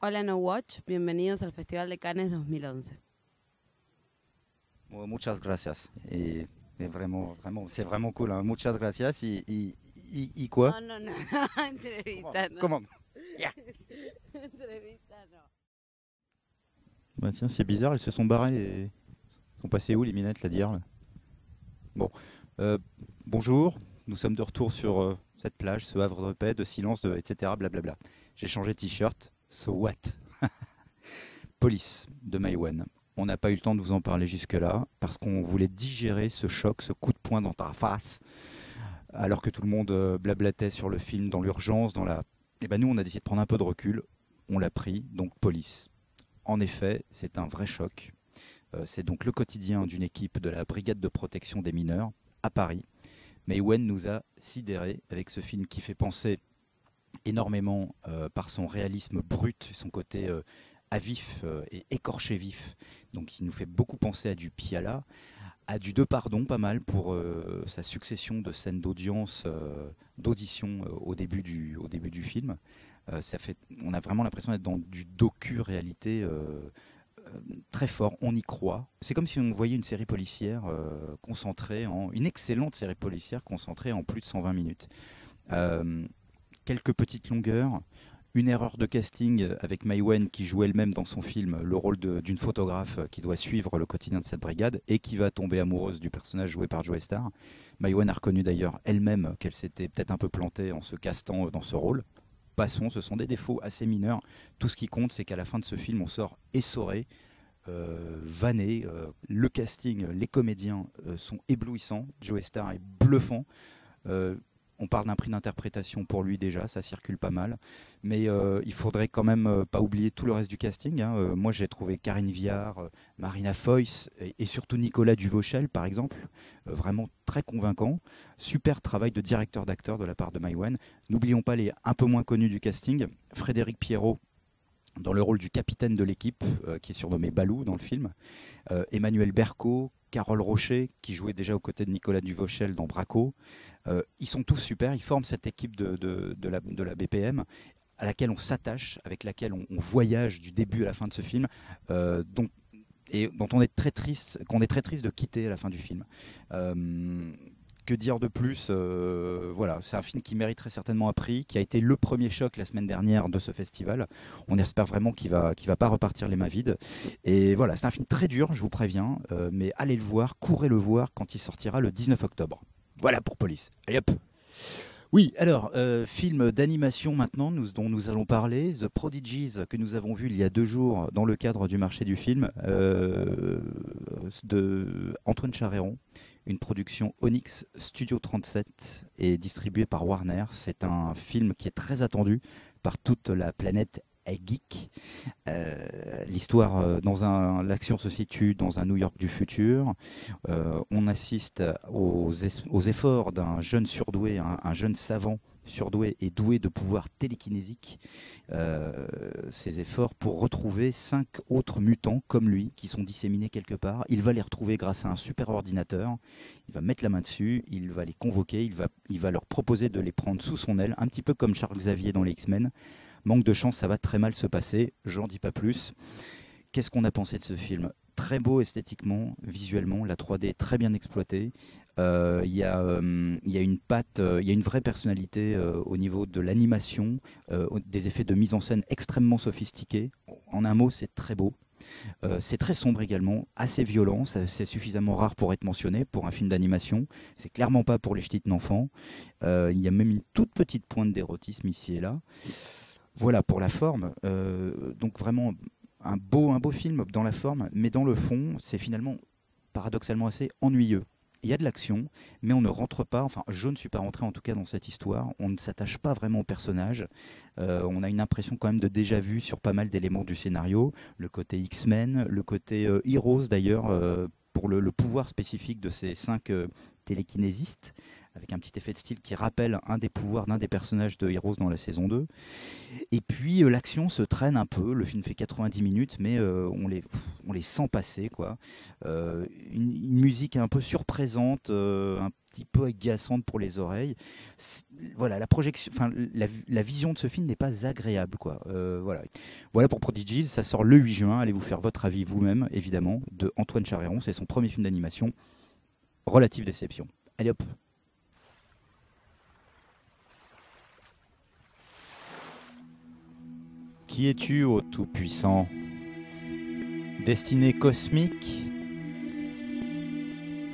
Hola No Watch, bienvenidos al Festival de Cannes 2011. Muchas gracias. Et vraiment, vraiment, c'est vraiment cool, hein. Muchas gracias. Y quoi? No, no, no, Comment? entrevista no. Comment? Yeah. Entrevista no. Bah tiens, c'est bizarre, ils se sont barrés. Ils sont passés où les minettes là d'hier là? Bon, euh, bonjour. Nous sommes de retour sur cette plage, ce havre de paix, de silence, etc. Blablabla. J'ai changé de t-shirt. So what? Police de Maïwenn. On n'a pas eu le temps de vous en parler jusque-là parce qu'on voulait digérer ce choc, ce coup de poing dans ta face, alors que tout le monde blablatait sur le film dans l'urgence, dans la. Eh ben nous, on a décidé de prendre un peu de recul. On l'a pris, donc Police. En effet, c'est un vrai choc. C'est donc le quotidien d'une équipe de la Brigade de protection des mineurs à Paris. Maïwenn nous a sidérés avec ce film qui fait penser énormément par son réalisme brut, son côté à vif et écorché vif. Donc il nous fait beaucoup penser à du Piala, à du Depardon pas mal pour sa succession de scènes d'audience, d'audition au début du film. On a vraiment l'impression d'être dans du docu-réalité très fort, on y croit. C'est comme si on voyait une série policière une excellente série policière concentrée en plus de 120 minutes. Euh, Quelques petites longueurs, une erreur de casting avec Maïwenn qui joue elle-même dans son film le rôle d'une photographe qui doit suivre le quotidien de cette brigade et qui va tomber amoureuse du personnage joué par Joe Star. Maïwenn a reconnu d'ailleurs elle-même qu'elle s'était peut-être un peu plantée en se castant dans ce rôle. Passons, ce sont des défauts assez mineurs. Tout ce qui compte, c'est qu'à la fin de ce film, on sort essoré, vanné. Le casting, les comédiens sont éblouissants. Joe Star est bluffant. Euh, on parle d'un prix d'interprétation pour lui déjà, ça circule pas mal. Mais il faudrait quand même pas oublier tout le reste du casting, hein. Moi j'ai trouvé Karine Viard, Marina Foïs et surtout Nicolas Duvauchel par exemple, vraiment très convaincant. Super travail de directeur d'acteur de la part de Maïwenn. N'oublions pas les un peu moins connus du casting. Frédéric Pierrot dans le rôle du capitaine de l'équipe, qui est surnommé Balou dans le film. Emmanuel Berco, Carole Rocher, qui jouait déjà aux côtés de Nicolas Duvauchel dans Braco. Ils sont tous super, ils forment cette équipe de la BPM à laquelle on s'attache, avec laquelle on voyage du début à la fin de ce film, dont, et dont on est très triste, qu'on est très triste de quitter à la fin du film. Que dire de plus? Voilà, c'est un film qui mériterait certainement un prix, qui a été le premier choc la semaine dernière de ce festival. On espère vraiment qu'il va pas repartir les mains vides. Et voilà, c'est un film très dur, je vous préviens, mais allez le voir, courez le voir quand il sortira le 19 octobre. Voilà pour Police. Allez hop. Oui, alors, film d'animation maintenant, dont nous allons parler, The Prodigies, que nous avons vu il y a 2 jours dans le cadre du marché du film, de Antoine Charéron, une production Onyx Studio 37 et distribué par Warner. C'est un film qui est très attendu par toute la planète geek. L'histoire, l'action se situe dans un New York du futur. On assiste aux efforts d'un jeune surdoué, un jeune savant surdoué et doué de pouvoirs télékinésiques. Ces efforts pour retrouver 5 autres mutants comme lui qui sont disséminés quelque part. Il va les retrouver grâce à un super ordinateur. Il va mettre la main dessus, il va les convoquer, il va leur proposer de les prendre sous son aile, un petit peu comme Charles Xavier dans les X-Men. Manque de chance, ça va très mal se passer, j'en dis pas plus. Qu'est-ce qu'on a pensé de ce film? Très beau esthétiquement, visuellement, la 3D est très bien exploitée. Il y a une patte, il y a une vraie personnalité au niveau de l'animation, des effets de mise en scène extrêmement sophistiqués. En un mot, c'est très beau. C'est très sombre également, assez violent, c'est suffisamment rare pour être mentionné pour un film d'animation. C'est clairement pas pour les ch'tites d'enfants. Il y a même une toute petite pointe d'érotisme ici et là. Voilà pour la forme. Donc vraiment un beau film dans la forme, mais dans le fond, c'est finalement paradoxalement assez ennuyeux. Il y a de l'action, mais on ne rentre pas, enfin je ne suis pas rentré en tout cas dans cette histoire, on ne s'attache pas vraiment au personnage, on a une impression quand même de déjà-vu sur pas mal d'éléments du scénario, le côté X-Men, le côté Heroes d'ailleurs, pour le pouvoir spécifique de ces 5 télékinésistes, avec un petit effet de style qui rappelle un des pouvoirs d'un des personnages de Heroes dans la saison 2. Et puis l'action se traîne un peu, le film fait 90 minutes, mais on les sent passer, quoi. Une musique un peu surprésente, un petit peu agaçante pour les oreilles. Voilà, la vision de ce film n'est pas agréable, quoi. Voilà pour Prodigy, ça sort le 8 juin, allez vous faire votre avis vous-même, évidemment, de Antoine Charéron, c'est son premier film d'animation, relative déception. Allez hop. Qui es-tu, ô Tout-Puissant? Destinée cosmique?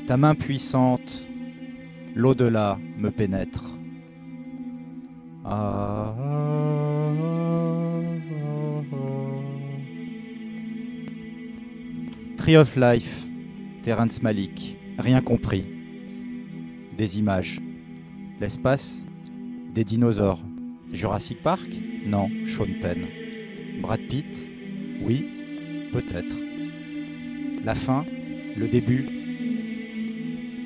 Ta main puissante, l'au-delà me pénètre. Ah, Tree of Life, Terrence Malick, rien compris. Des images. L'espace? Des dinosaures. Jurassic Park? Non, Sean Penn. Brad Pitt? Oui, peut-être. La fin? Le début?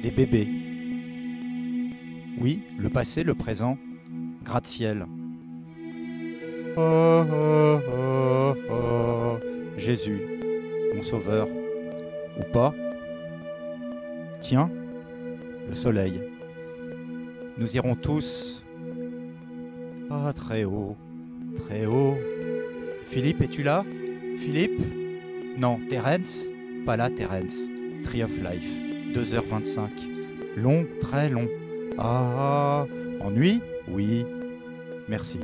Des bébés? Oui, le passé, le présent? Gratte-ciel. Oh, oh, oh, oh. Jésus, mon sauveur. Ou pas? Tiens, le soleil. Nous irons tous très haut, très haut. Philippe, es-tu là? Philippe? Non, Terence? Pas là, Terence. Tree of Life, 2h25. Long, très long. Ennui? Oui. Merci.